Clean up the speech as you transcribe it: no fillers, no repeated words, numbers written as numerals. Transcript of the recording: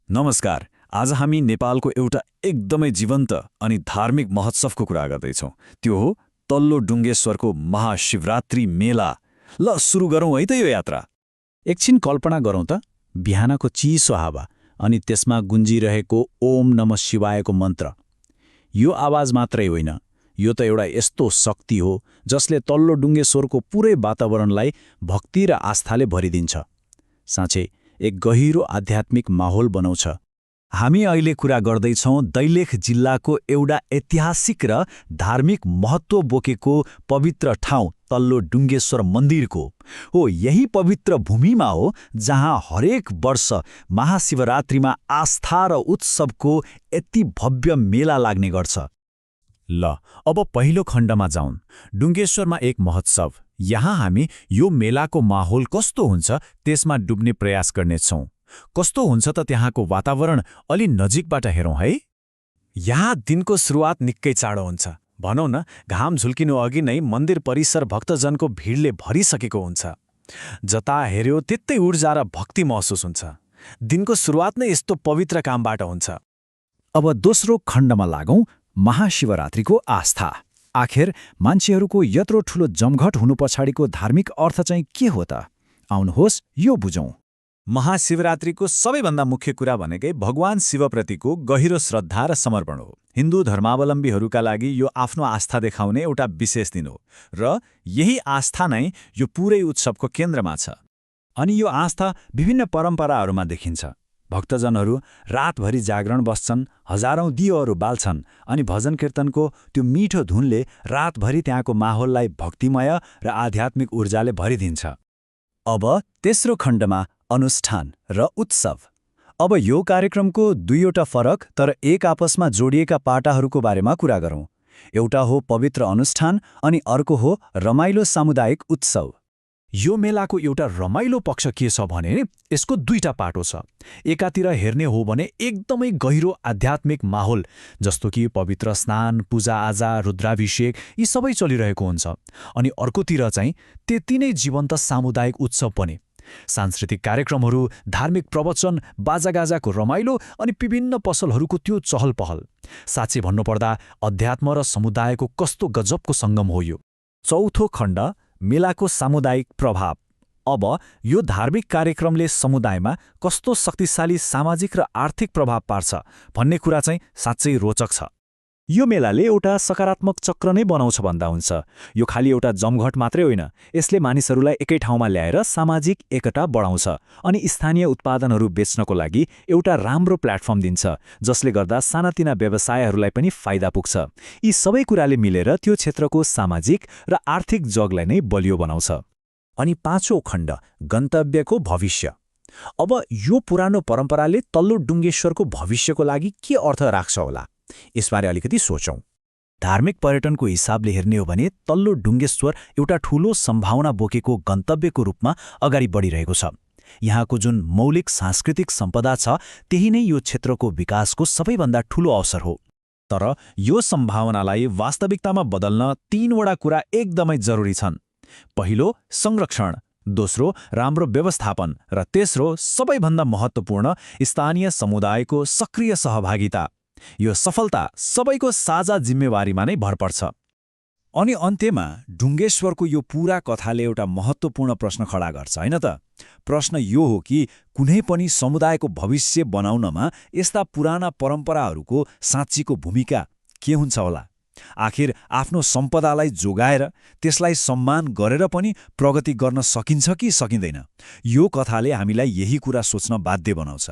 नमस्कार। आज हामी नेपालको एउटा एकदमै जीवन्त अनि धार्मिक महोत्सवको कुरा गर्दैछौँ। त्यो हो तल्लो डुङ्गेश्वरको महाशिवरात्रि मेला। ल सुरु गरौँ है त यो यात्रा। एकछिन कल्पना गरौँ त, बिहानको चिसो हावा अनि त्यसमा गुन्जिरहेको ओम नमः शिवायको मन्त्र। यो आवाज मात्रै होइन, यो त एउटा यस्तो शक्ति हो जसले तल्लो डुङ्गेश्वरको पुरै वातावरणलाई भक्ति र आस्थाले भरिदिन्छ। साँच्चै एक गहिरो आध्यात्मिक माहौल बनाउँछ। हामी अहिले कुरा गर्दैछौँ दैलेख जिल्लाको एउटा ऐतिहासिक र धार्मिक महत्त्व बोकेको पवित्र ठाउँ तल्लो डुङ्गेश्वर मन्दिरको। हो, यही पवित्र भूमिमा हो जहाँ हरेक वर्ष महाशिवरात्रिमा आस्था र उत्सवको यति भव्य मेला लाग्ने गर्छ। ल, अब पहिलो खण्डमा जाउँ, डुङ्गेश्वरमा एक महोत्सव। यहाँ हामी यो मेलाको माहौल कस्तो हुन्छ त्यसमा डुब्ने प्रयास गर्नेछौँ। कस्तो हुन्छ त त्यहाँको वातावरण, अलि नजिकबाट हेरौँ है। यहाँ दिनको सुरुवात निकै चाँडो हुन्छ। भनौँ न, घाम झुल्किनु अघि नै मन्दिर परिसर भक्तजनको भिडले भरिसकेको हुन्छ। जता हेर्यो त्यतै ऊर्जा र भक्ति महसुस हुन्छ। दिनको सुरुवात नै यस्तो पवित्र कामबाट हुन्छ। अब दोस्रो खण्डमा लागौँ, महाशिवरात्रिको आस्था। आखिर मान्छेहरूको यत्रो ठूलो जमघट हुनु पछाडिको धार्मिक अर्थ चाहिँ के हो त? आउनुहोस् यो बुझौँ। महाशिवरात्रिको सबैभन्दा मुख्य कुरा भनेकै भगवान शिवप्रतिको गहिरो श्रद्धा र समर्पण हो। हिन्दू धर्मावलम्बीहरूका लागि यो आफ्नो आस्था देखाउने एउटा विशेष दिन हो र यही आस्था नै यो पुरै उत्सवको केन्द्रमा छ। अनि यो आस्था विभिन्न परम्पराहरूमा देखिन्छ। भक्तजनहरू रातभरि जागरण बस्छन्, हजारौं दियोहरू बाल्छन् अनि भजन कीर्तनको त्यो मिठो धुनले रातभरि त्यहाँको माहौललाई भक्तिमय र आध्यात्मिक ऊर्जाले भरिदिन्छ। अब तेस्रो खण्डमा अनुष्ठान र उत्सव। अब यो कार्यक्रमको दुईवटा फरक तर एक आपसमा जोडिएका पाटाहरूको बारेमा कुरा गरौँ। एउटा हो पवित्र अनुष्ठान अनि अर्को हो रमाइलो सामुदायिक उत्सव। यो मेलाको एउटा रमाइलो पक्ष के छ भने यसको दुईटा पाटो छ। एकातिर हेर्ने हो भने एकदमै गहिरो आध्यात्मिक माहौल, जस्तो कि पवित्र स्नान, पूजाआजा, रुद्राभिषेक यी सबै चलिरहेको हुन्छ। अनि अर्कोतिर चाहिँ त्यति नै जीवन्त सामुदायिक उत्सव पनि। सांस्कृतिक कार्यक्रमहरू, धार्मिक प्रवचन, बाजागाजाको रमाइलो अनि विभिन्न पसलहरूको त्यो चहल पहल। साँच्चै भन्नुपर्दा अध्यात्म र समुदायको कस्तो गजबको सङ्गम हो यो। चौथो खण्ड, मेलाको सामुदायिक प्रभाव। अब यो धार्मिक कार्यक्रमले समुदायमा कस्तो शक्तिशाली सामाजिक र आर्थिक प्रभाव पार्छ भन्ने कुरा चाहिँ साँच्चै रोचक छ। यो मेलाले एउटा सकारात्मक चक्र नै बनाउँछ भन्दा हुन्छ। यो खालि एउटा जमघट मात्रै होइन, यसले मानिसहरूलाई एकै ठाउँमा ल्याएर सामाजिक एकता बढाउँछ अनि स्थानीय उत्पादनहरू बेच्नको लागि एउटा राम्रो प्लेटफर्म दिन्छ, जसले गर्दा सानातिना व्यवसायहरूलाई पनि फाइदा पुग्छ। यी सबै कुराले मिलेर त्यो क्षेत्रको सामाजिक र आर्थिक जगलाई नै बलियो बनाउँछ। अनि पाँचौं खण्ड, गन्तव्यको भविष्य। अब यो पुरानो परम्पराले तल्लो डुङ्गेश्वरको भविष्यको लागि के अर्थ राख्छ होला, यसबारे अलिकति सोचौँ। धार्मिक पर्यटनको हिसाबले हेर्ने हो भने तल्लो डुङ्गेश्वर एउटा ठूलो सम्भावना बोकेको गन्तव्यको रूपमा अगाडि बढिरहेको छ। यहाँको जुन मौलिक सांस्कृतिक सम्पदा छ त्यही नै यो क्षेत्रको विकासको सबैभन्दा ठूलो अवसर हो। तर यो सम्भावनालाई वास्तविकतामा बदल्न तीनवटा कुरा एकदमै जरुरी छन्। पहिलो, संरक्षण। दोस्रो, राम्रो व्यवस्थापन। र तेस्रो, सबैभन्दा महत्त्वपूर्ण, स्थानीय समुदायको सक्रिय सहभागिता। यो सफलता सबैको साझा जिम्मेवारीमा नै भर पर्छ। अनि अन्त्यमा डुङ्गेश्वरको यो पूरा कथाले एउटा महत्त्वपूर्ण प्रश्न खडा गर्छ, होइन त? प्रश्न यो हो कि कुनै पनि समुदायको भविष्य बनाउनमा यस्ता पुराना परम्पराहरूको साँच्चीको भूमिका के हुन्छ होला? आखिर आफ्नो सम्पदालाई जोगाएर त्यसलाई सम्मान गरेर पनि प्रगति गर्न सकिन्छ कि सकिँदैन? यो कथाले हामीलाई यही कुरा सोच्न बाध्य बनाउँछ।